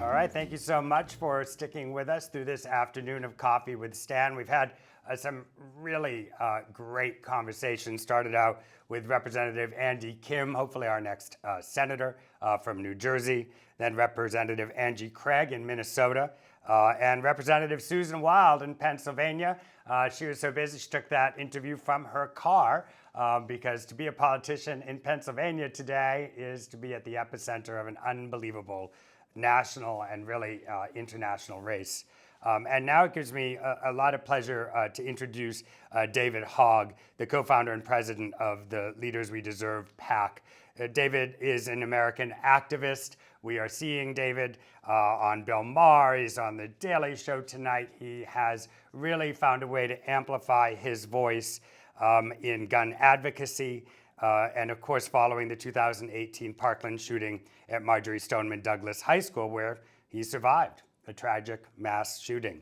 All right, thank you so much for sticking with us through this afternoon of Coffee with Stan. We've had some really great conversations. Started out with Representative Andy Kim, hopefully our next senator from New Jersey, then Representative Angie Craig in Minnesota, and Representative Susan Wild in Pennsylvania. She was so busy she took that interview from her car because to be a politician in Pennsylvania today is to be at the epicenter of an unbelievable national and really international race. And now it gives me a lot of pleasure to introduce David Hogg, the co-founder and president of the Leaders We Deserve PAC. David is an American activist. We are seeing David on Bill Maher. He's on The Daily Show tonight. He has really found a way to amplify his voice in gun advocacy. And of course, following the 2018 Parkland shooting at Marjorie Stoneman Douglas High School, where he survived a tragic mass shooting.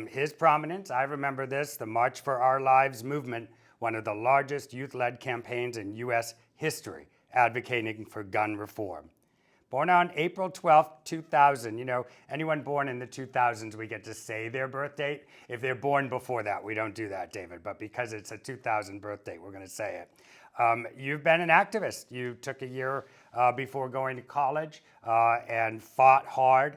His prominence, I remember this, the March for Our Lives movement, one of the largest youth-led campaigns in U.S. history, advocating for gun reform. Born on April 12th, 2000. You know, anyone born in the 2000s, we get to say their birth date. If they're born before that, we don't do that, David. But because it's a 2000 birth date, we're going to say it. You've been an activist. You took a year before going to college and fought hard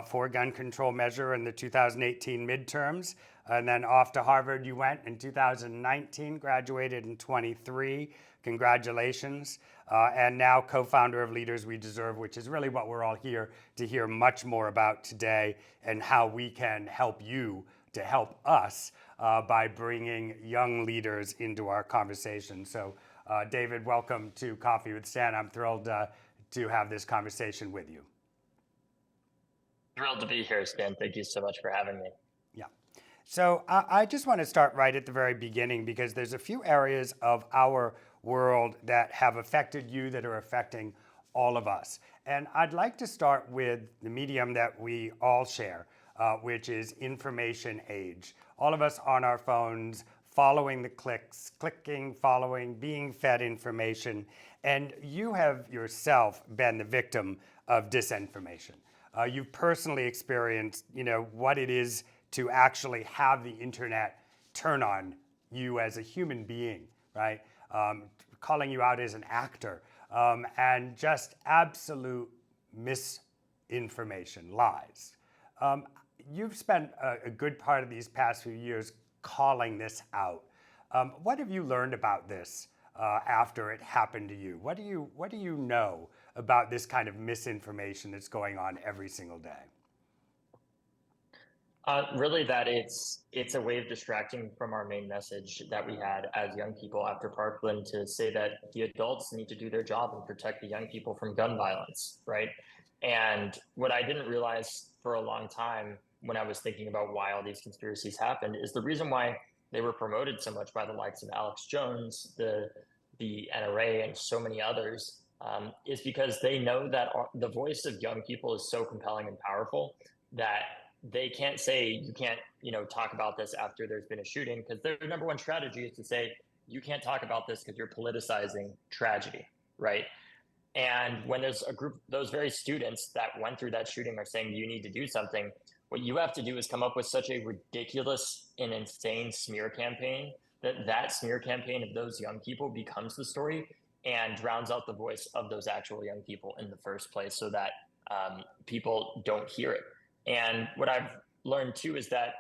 for a gun control measure in the 2018 midterms. And then off to Harvard you went in 2019, graduated in 23. Congratulations. And now co-founder of Leaders We Deserve, which is really what we're all here to hear much more about today and how we can help you to help us by bringing young leaders into our conversation. So David, welcome to Coffee with Stan. I'm thrilled to have this conversation with you. Thrilled to be here, Stan. Thank you so much for having me. Yeah. So I just want to start right at the very beginning because there's a few areas of our world that have affected you that are affecting all of us. And I'd like to start with the medium that we all share, which is information age. All of us on our phones, following the clicks, clicking, following, being fed information. And you have yourself been the victim of disinformation. You've personally experienced, what it is to actually have the internet turn on you as a human being, right? Calling you out as an actor, and just absolute misinformation, lies. You've spent a good part of these past few years calling this out. What have you learned about this after it happened to you? What do you know about this kind of misinformation that's going on every single day? Really, that it's a way of distracting from our main message that we had as young people after Parkland to say that the adults need to do their job and protect the young people from gun violence, right? And what I didn't realize for a long time when I was thinking about why all these conspiracies happened is the reason why they were promoted so much by the likes of Alex Jones, the NRA, and so many others, is because they know that the voice of young people is so compelling and powerful that they can't say you can't, talk about this after there's been a shooting, because their number one strategy is to say you can't talk about this because you're politicizing tragedy, right? And when there's a group, those very students that went through that shooting are saying you need to do something, what you have to do is come up with such a ridiculous and insane smear campaign that smear campaign of those young people becomes the story and drowns out the voice of those actual young people in the first place so that people don't hear it. And what I've learned too is that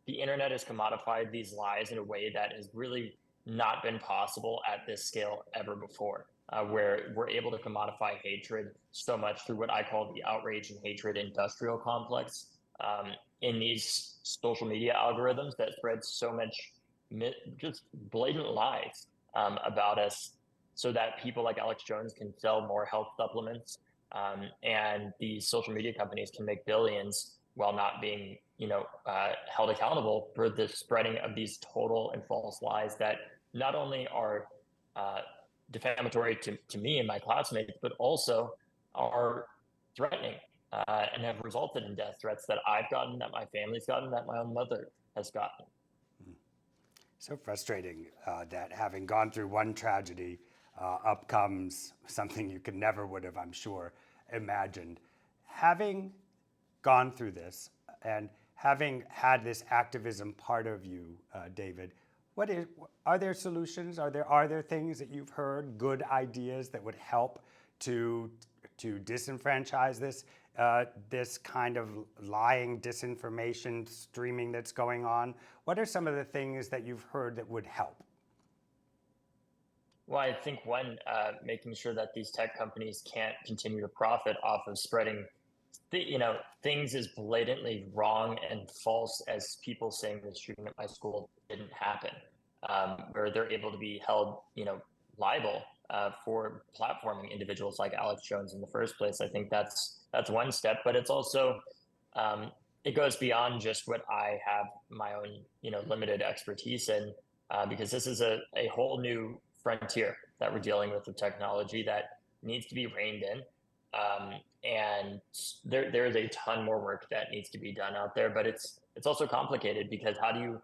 the internet has commodified these lies in a way that has really not been possible at this scale ever before, where we're able to commodify hatred so much through what I call the outrage and hatred industrial complex in these social media algorithms that spread so much just blatant lies about us so that people like Alex Jones can sell more health supplements and these social media companies can make billions while not being, held accountable for the spreading of these total and false lies that not only are defamatory to me and my classmates, but also are threatening and have resulted in death threats that I've gotten, that my family's gotten, that my own mother has gotten. So frustrating that having gone through one tragedy, up comes something you could never would have, I'm sure, imagined. Having gone through this and having had this activism part of you, David, are there solutions? Are there things that you've heard, good ideas that would help to disenfranchise this kind of lying disinformation streaming that's going on? What are some of the things that you've heard that would help? Well, I think one, making sure that these tech companies can't continue to profit off of spreading, things as blatantly wrong and false as people saying the shooting at my school didn't happen, where they're able to be held, liable for platforming individuals like Alex Jones in the first place. I think that's one step, but it's also it goes beyond just what I have my own, limited expertise in, because this is a whole new frontier that we're dealing with technology that needs to be reined in. And there is a ton more work that needs to be done out there, but it's also complicated because how do you,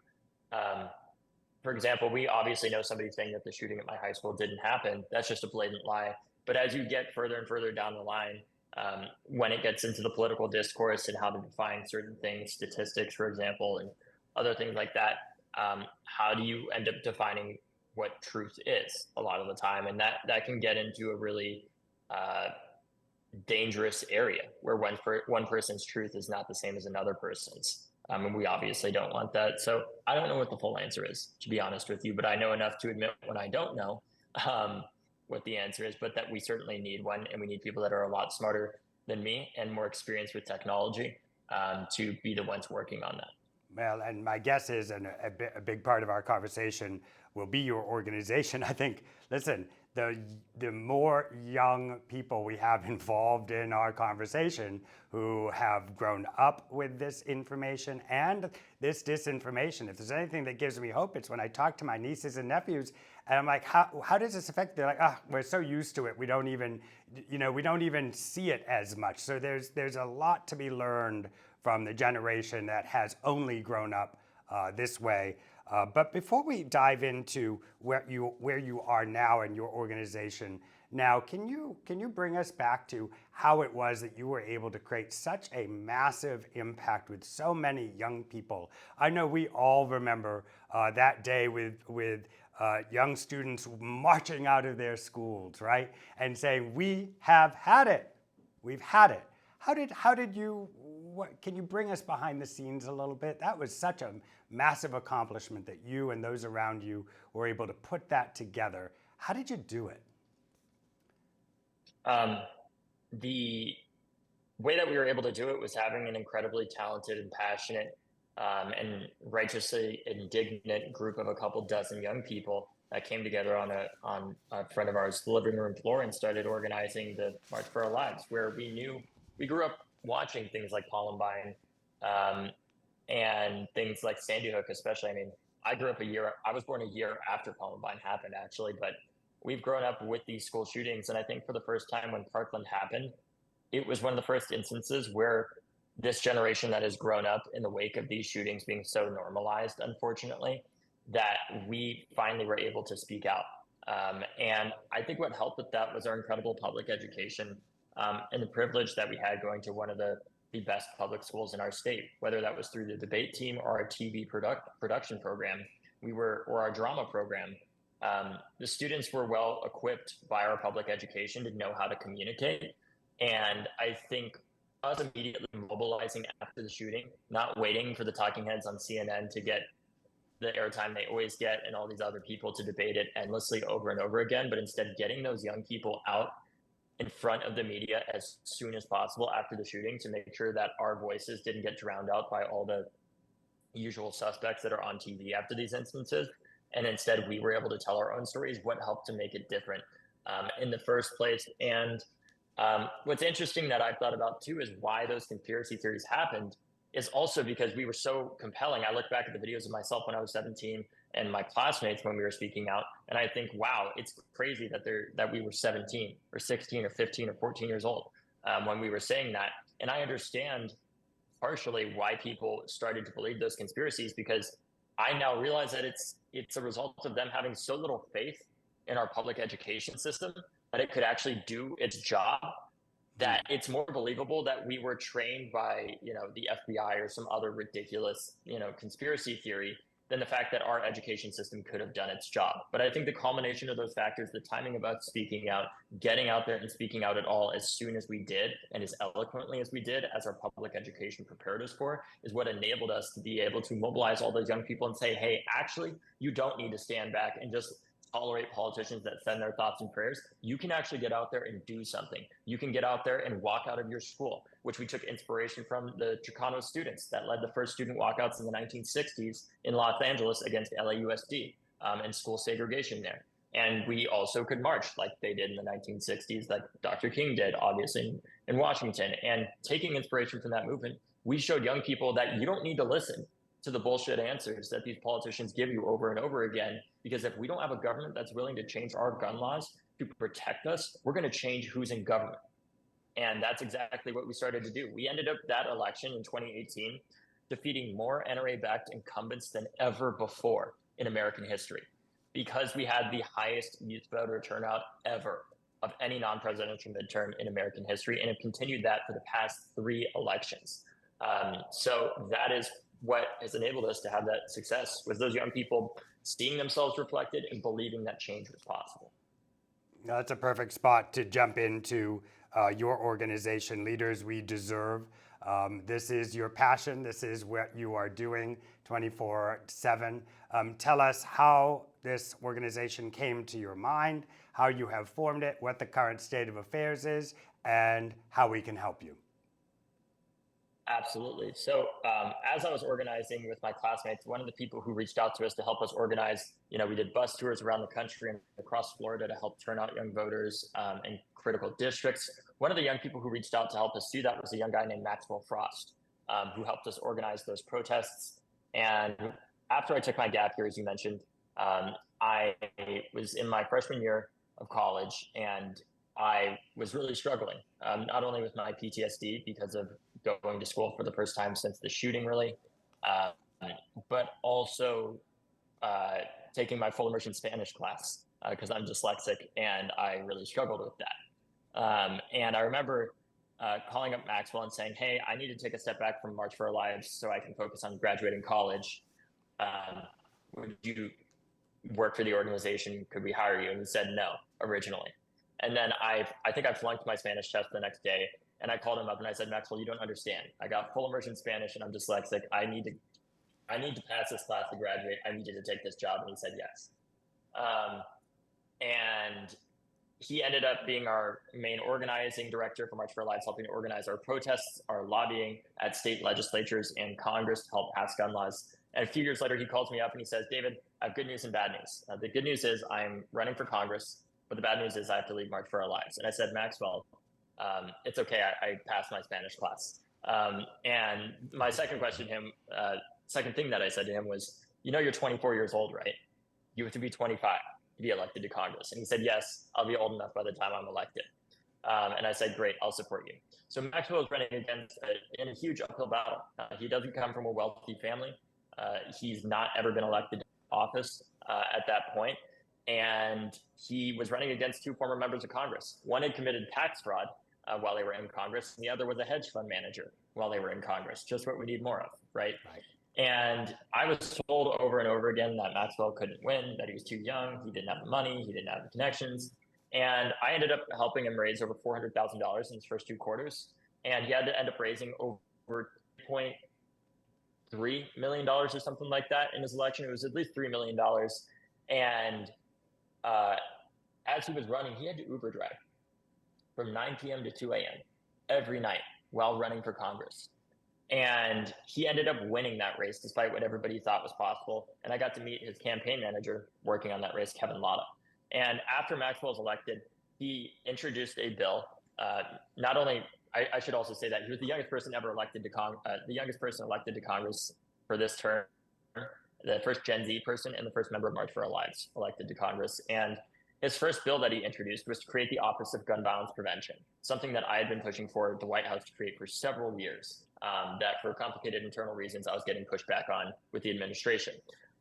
for example, we obviously know somebody saying that the shooting at my high school didn't happen. That's just a blatant lie. But as you get further and further down the line, when it gets into the political discourse and how to define certain things, statistics, for example, and other things like that, how do you end up defining what truth is a lot of the time? And that can get into a really dangerous area where one person's truth is not the same as another person's. And we obviously don't want that. So I don't know what the full answer is, to be honest with you, but I know enough to admit when I don't know what the answer is, but that we certainly need one. And we need people that are a lot smarter than me and more experienced with technology to be the ones working on that. Well, and my guess is, and a big part of our conversation will be your organization. I think, listen, the more young people we have involved in our conversation who have grown up with this information and this disinformation, if there's anything that gives me hope, it's when I talk to my nieces and nephews and I'm like, how does this affect? They're like, we're so used to it. We don't even, we don't even see it as much. So there's a lot to be learned from the generation that has only grown up this way. But before we dive into where you are now in your organization, now can you bring us back to how it was that you were able to create such a massive impact with so many young people? I know we all remember that day with young students marching out of their schools, right, and saying, "We have had it. We've had it." How did you? Can you bring us behind the scenes a little bit? That was such a massive accomplishment that you and those around you were able to put that together. How did you do it? The way that we were able to do it was having an incredibly talented and passionate and righteously indignant group of a couple dozen young people that came together on a friend of ours' living room floor and started organizing the March for Our Lives, where we grew up watching things like Columbine and things like Sandy Hook, especially. I mean, I was born a year after Columbine happened, actually, but we've grown up with these school shootings. And I think for the first time when Parkland happened, it was one of the first instances where this generation that has grown up in the wake of these shootings being so normalized, unfortunately, that we finally were able to speak out. And I think what helped with that was our incredible public education and the privilege that we had going to one of the best public schools in our state, whether that was through the debate team or our TV production program, or our drama program. The students were well equipped by our public education to know how to communicate. And I think us immediately mobilizing after the shooting, not waiting for the talking heads on CNN to get the airtime they always get and all these other people to debate it endlessly over and over again, but instead getting those young people out in front of the media as soon as possible after the shooting to make sure that our voices didn't get drowned out by all the usual suspects that are on TV after these instances. And instead, we were able to tell our own stories, what helped to make it different in the first place. And what's interesting that I've thought about too is why those conspiracy theories happened is also because we were so compelling. I look back at the videos of myself when I was 17 and my classmates when we were speaking out, and I think, wow, it's crazy that we were 17 or 16 or 15 or 14 years old when we were saying that. And I understand partially why people started to believe those conspiracies, because I now realize that it's a result of them having so little faith in our public education system that it could actually do its job that it's more believable that we were trained by, the FBI or some other ridiculous, conspiracy theory than the fact that our education system could have done its job. But I think the culmination of those factors, the timing of us speaking out, getting out there and speaking out at all as soon as we did and as eloquently as we did, as our public education prepared us for, is what enabled us to be able to mobilize all those young people and say, hey, actually, you don't need to stand back and just tolerate politicians that send their thoughts and prayers. You can actually get out there and do something. You can get out there and walk out of your school, which we took inspiration from the Chicano students that led the first student walkouts in the 1960s in Los Angeles against LAUSD and school segregation there. And we also could march like they did in the 1960s, like Dr. King did, obviously, in Washington. And taking inspiration from that movement, we showed young people that you don't need to listen to the bullshit answers that these politicians give you over and over again. Because if we don't have a government that's willing to change our gun laws to protect us, we're going to change who's in government. And that's exactly what we started to do. We ended up that election in 2018 defeating more NRA-backed incumbents than ever before in American history, because we had the highest youth voter turnout ever of any non-presidential midterm in American history, and have continued that for the past 3 elections. So that is what has enabled us to have that success, was those young people seeing themselves reflected and believing that change was possible. Now, that's a perfect spot to jump into your organization, Leaders We Deserve. This is your passion. This is what you are doing 24/7. Tell us how this organization came to your mind, how you have formed it, what the current state of affairs is, and how we can help you. Absolutely. So, as I was organizing with my classmates, one of the people who reached out to us to help us organize, we did bus tours around the country and across Florida to help turn out young voters in critical districts. One of the young people who reached out to help us do that was a young guy named Maxwell Frost, who helped us organize those protests. And after I took my gap year, as you mentioned, I was in my freshman year of college, and I was really struggling, not only with my PTSD because of going to school for the first time since the shooting, really, uh, but also taking my full immersion Spanish class because I'm dyslexic and I really struggled with that. And I remember calling up Maxwell and saying, hey, I need to take a step back from March for Our Lives so I can focus on graduating college. Would you work for the organization? Could we hire you? And he said no originally. And then I think I flunked my Spanish test the next day, and I called him up and I said, Maxwell, you don't understand. I got full immersion Spanish and I'm dyslexic. I need to pass this class to graduate. I need you to take this job. And he said yes. And he ended up being our main organizing director for March for Our Lives, helping to organize our protests, our lobbying at state legislatures and Congress to help pass gun laws. And a few years later, he calls me up and he says, David, I have good news and bad news. The good news is I'm running for Congress, but the bad news is I have to leave March for Our Lives. And I said, Maxwell, it's okay. I passed my Spanish class. And my second thing that I said to him was, you're 24 years old, right? You have to be 25 to be elected to Congress. And he said, yes, I'll be old enough by the time I'm elected. And I said, great, I'll support you. So Maxwell is running in a huge uphill battle. He doesn't come from a wealthy family. He's not ever been elected to office at that point. And he was running against 2 former members of Congress. One had committed tax fraud while they were in Congress, and the other was a hedge fund manager while they were in Congress. Just what we need more of, right? And I was told over and over again that Maxwell couldn't win, that he was too young, he didn't have the money, he didn't have the connections. And I ended up helping him raise over $400,000 in his first 2 quarters. And he had to end up raising over $3 million or something like that in his election. It was at least $3 million. And as he was running, he had to Uber drive from 9 p.m. to 2 a.m. every night while running for Congress. And he ended up winning that race despite what everybody thought was possible. And I got to meet his campaign manager working on that race, Kevin Latta. And after Maxwell was elected, he introduced a bill. Not only, I should also say that he was the youngest person ever elected to Congress for this term, the first Gen Z person and the first member of March for Our Lives elected to Congress. And his first bill that he introduced was to create the Office of Gun Violence Prevention, something that I had been pushing for the White House to create for several years, that for complicated internal reasons I was getting pushed back on with the administration.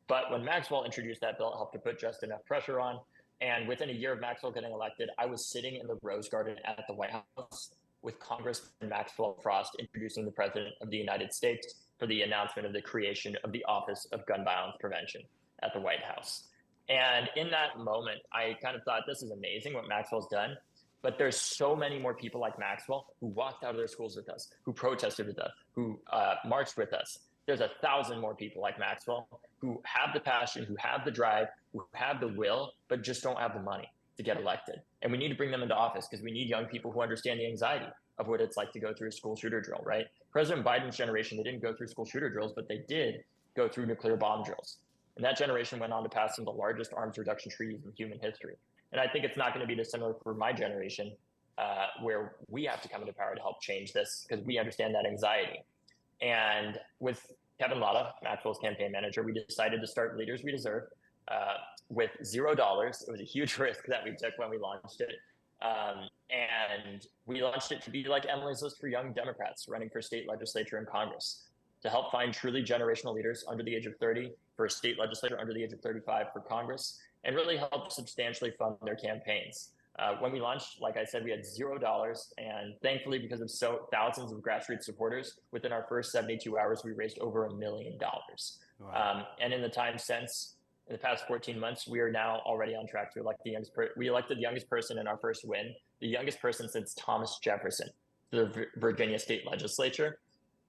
But when Maxwell introduced that bill, it helped to put just enough pressure on. And within a year of Maxwell getting elected, I was sitting in the Rose Garden at the White House with Congressman Maxwell Frost introducing the President of the United States for the announcement of the creation of the Office of Gun Violence Prevention at the White House. And in that moment, I kind of thought, this is amazing what Maxwell's done. But there's so many more people like Maxwell who walked out of their schools with us, who protested with us, who marched with us. There's 1,000 more people like Maxwell who have the passion, who have the drive, who have the will, but just don't have the money to get elected. And we need to bring them into office because we need young people who understand the anxiety of what it's like to go through a school shooter drill, right? President Biden's generation, they didn't go through school shooter drills, but they did go through nuclear bomb drills. And that generation went on to pass some of the largest arms reduction treaties in human history. And I think it's not going to be dissimilar for my generation, where we have to come into power to help change this because we understand that anxiety. And with Kevin Latta, Maxwell's campaign manager, we decided to start Leaders We Deserve with $0. It was a huge risk that we took when we launched it. And we launched it to be like Emily's List for young Democrats running for state legislature and Congress, to help find truly generational leaders under the age of 30 for a state legislature, under the age of 35 for Congress, and really help substantially fund their campaigns. When we launched, like I said, we had $0, and thankfully, because of thousands of grassroots supporters, within our first 72 hours, we raised over $1 million. Wow. And in the time since, in the past 14 months, we are now already on track to elect we elected the youngest person in our first win, the youngest person since Thomas Jefferson, to the Virginia state legislature,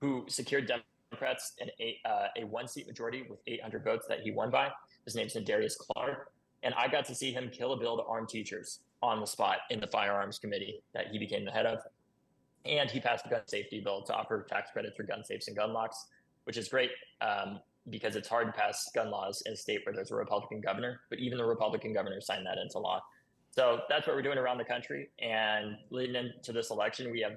who secured Democrats a one-seat majority with 800 votes that he won by. His name's Darius Clark. And I got to see him kill a bill to arm teachers on the spot in the firearms committee that he became the head of. And he passed a gun safety bill to offer tax credits for gun safes and gun locks, which is great because it's hard to pass gun laws in a state where there's a Republican governor, but even the Republican governor signed that into law. So that's what we're doing around the country. And leading into this election, we have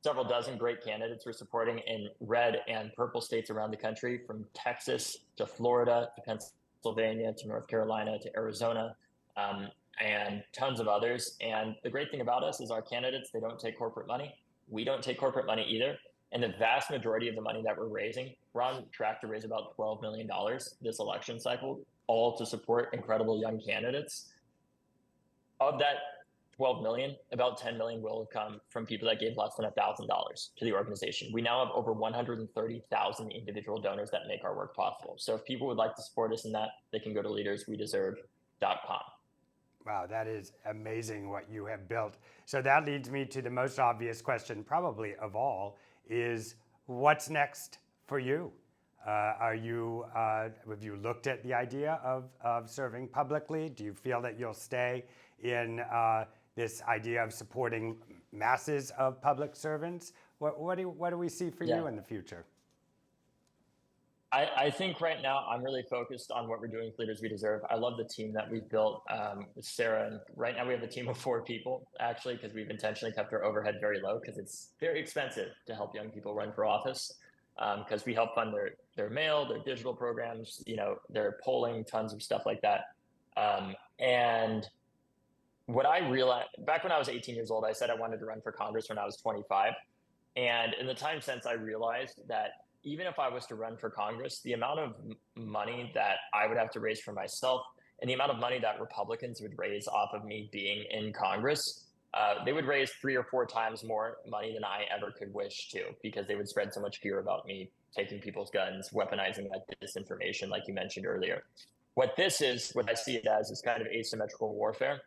several dozen great candidates we're supporting in red and purple states around the country, from Texas to Florida to Pennsylvania to North Carolina to Arizona, and tons of others. And the great thing about us is our candidates, they don't take corporate money. We don't take corporate money either. And the vast majority of the money that we're raising, we're on track to raise about $12 million this election cycle, all to support incredible young candidates. Of that 12 million, about 10 million will come from people that gave less than $1,000 to the organization. We now have over 130,000 individual donors that make our work possible. So if people would like to support us in that, they can go to leaderswedeserve.com. Wow, that is amazing what you have built. So that leads me to the most obvious question, probably of all, is what's next for you? Have you looked at the idea of serving publicly? Do you feel that you'll stay in this idea of supporting masses of public servants? What do we see for you in the future? I think right now I'm really focused on what we're doing with Leaders We Deserve. I love the team that we've built with Sarah. And right now we have a team of 4 people, actually, because we've intentionally kept our overhead very low because it's very expensive to help young people run for office. Because we help fund their mail, their digital programs, their polling, tons of stuff like that. And what I realized back when I was 18 years old, I said I wanted to run for Congress when I was 25. And in the time since, I realized that even if I was to run for Congress, the amount of money that I would have to raise for myself and the amount of money that Republicans would raise off of me being in Congress, they would raise 3 or 4 times more money than I ever could wish to, because they would spread so much fear about me taking people's guns, weaponizing that disinformation, like you mentioned earlier. What this is, what I see it as, is kind of asymmetrical warfare,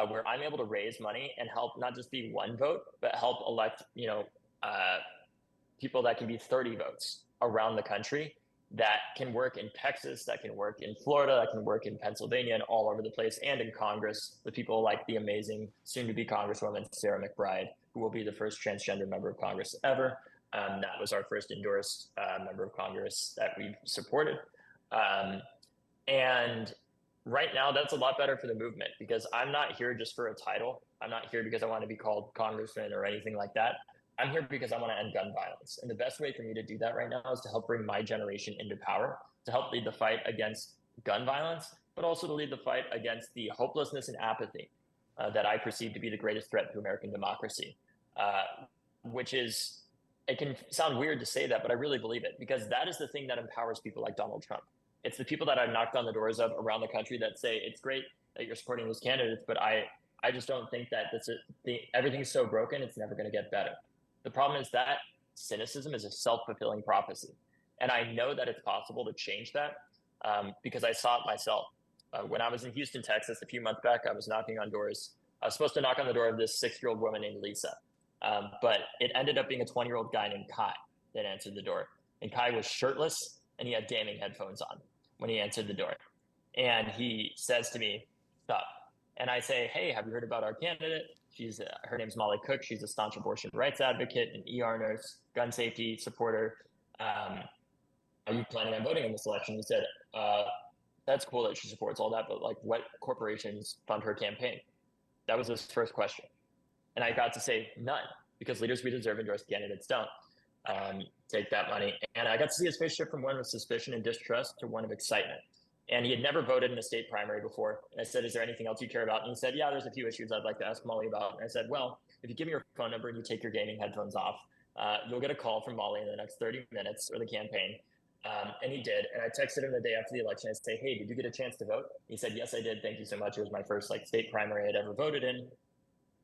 where I'm able to raise money and help not just be 1 vote, but help elect, people that can be 30 votes around the country, that can work in Texas, that can work in Florida, that can work in Pennsylvania, and all over the place, and in Congress, with people like the amazing soon-to-be Congresswoman Sarah McBride, who will be the first transgender member of Congress ever. That was our first endorsed member of Congress that we've supported. And right now, that's a lot better for the movement, because I'm not here just for a title. I'm not here because I want to be called congressman or anything like that. I'm here because I want to end gun violence. And the best way for me to do that right now is to help bring my generation into power, to help lead the fight against gun violence, but also to lead the fight against the hopelessness and apathy that I perceive to be the greatest threat to American democracy, which is, it can sound weird to say that, but I really believe it, because that is the thing that empowers people like Donald Trump. It's the people that I've knocked on the doors of around the country that say, it's great that you're supporting those candidates, but I I just don't think that everything's so broken, it's never going to get better. The problem is that cynicism is a self-fulfilling prophecy. And I know that it's possible to change that because I saw it myself. When I was in Houston, Texas, a few months back, I was knocking on doors. I was supposed to knock on the door of this 6-year-old woman named Lisa. But it ended up being a 20-year-old guy named Kai that answered the door. And Kai was shirtless and he had damning headphones on when he answered the door. And he says to me, "Stop." And I say, "Hey, have you heard about our candidate? Her name's Molly Cook. She's a staunch abortion rights advocate, an ER nurse, gun safety supporter. Are you planning on voting in this election?" He said, "That's cool that she supports all that, but like, what corporations fund her campaign?" That was his first question. And I got to say none, because leaders we deserve endorse candidates don't take that money. And I got to see his face shift from one of suspicion and distrust to one of excitement. And he had never voted in a state primary before. And I said, "Is there anything else you care about?" And he said, "Yeah, there's a few issues I'd like to ask Molly about." And I said, "Well, if you give me your phone number and you take your gaming headphones off, you'll get a call from Molly in the next 30 minutes for the campaign." And he did. And I texted him the day after the election. I said, "Hey, did you get a chance to vote?" He said, "Yes, I did. Thank you so much. It was my first state primary I'd ever voted in."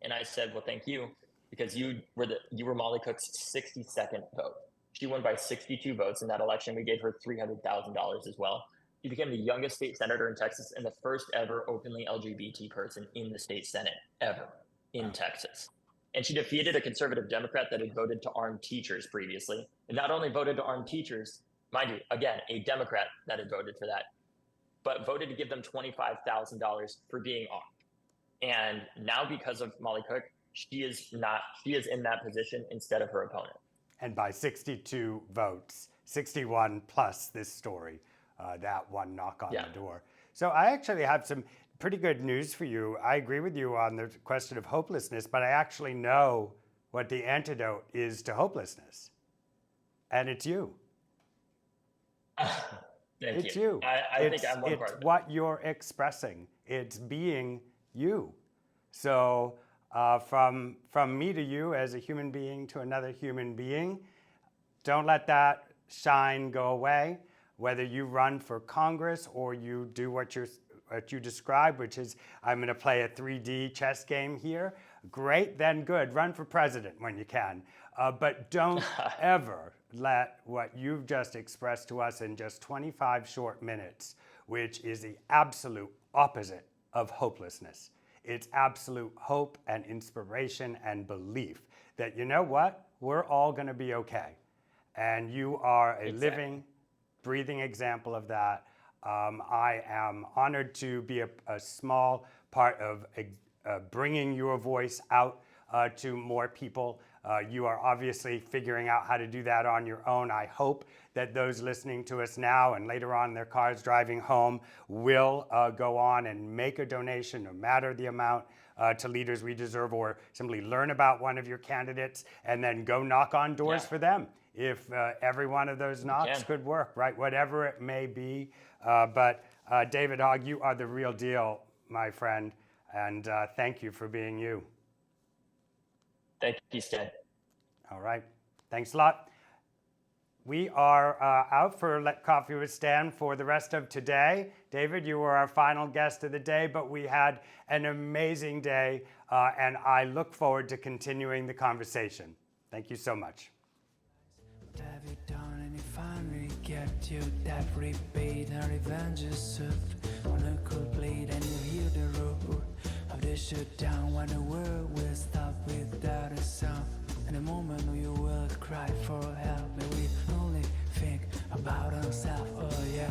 And I said, "Well, thank you, because you were Molly Cook's 62nd vote. She won by 62 votes in that election. We gave her $300,000 as well. She became the youngest state senator in Texas and the first ever openly LGBT person in the state Senate ever in Texas. And she defeated a conservative Democrat that had voted to arm teachers previously. And not only voted to arm teachers, mind you, again, a Democrat that had voted for that, but voted to give them $25,000 for being armed. And now, because of Molly Cook, she is in that position instead of her opponent. And by 62 votes, 61 plus this story, that one knock on the door. So I actually have some pretty good news for you. I agree with you on the question of hopelessness, but I actually know what the antidote is to hopelessness. And it's you. It's you. I think I'm one part of it. It's what you're expressing. It's being you. So from me to you as a human being to another human being, don't let that shine go away. Whether you run for Congress or you do what you described, which is, I'm going to play a 3D chess game here, great, then good. Run for president when you can. But don't ever let what you've just expressed to us in just 25 short minutes, which is the absolute opposite of hopelessness. It's absolute hope and inspiration and belief that, you know what, we're all going to be okay. And you are a living, breathing example of that. I am honored to be a small part of bringing your voice out to more people. You are obviously figuring out how to do that on your own. I hope that those listening to us now and later on in their cars driving home will go on and make a donation, no matter the amount, to Leaders We Deserve, or simply learn about one of your candidates and then go knock on doors for them. If every one of those knocks could work, right? Whatever it may be. But David Hogg, you are the real deal, my friend. And thank you for being you. Thank you, Stan. All right. Thanks a lot. We are out for Let Coffee with Stan for the rest of today. David, you were our final guest of the day, but we had an amazing day, and I look forward to continuing the conversation. Thank you so much. What have you done and you finally get you that rebate and revenge is served on a cold plate and you hear the roar of the shutdown when the world will stop without a sound. And the moment you will cry for help, and we only think about ourselves. Oh yeah.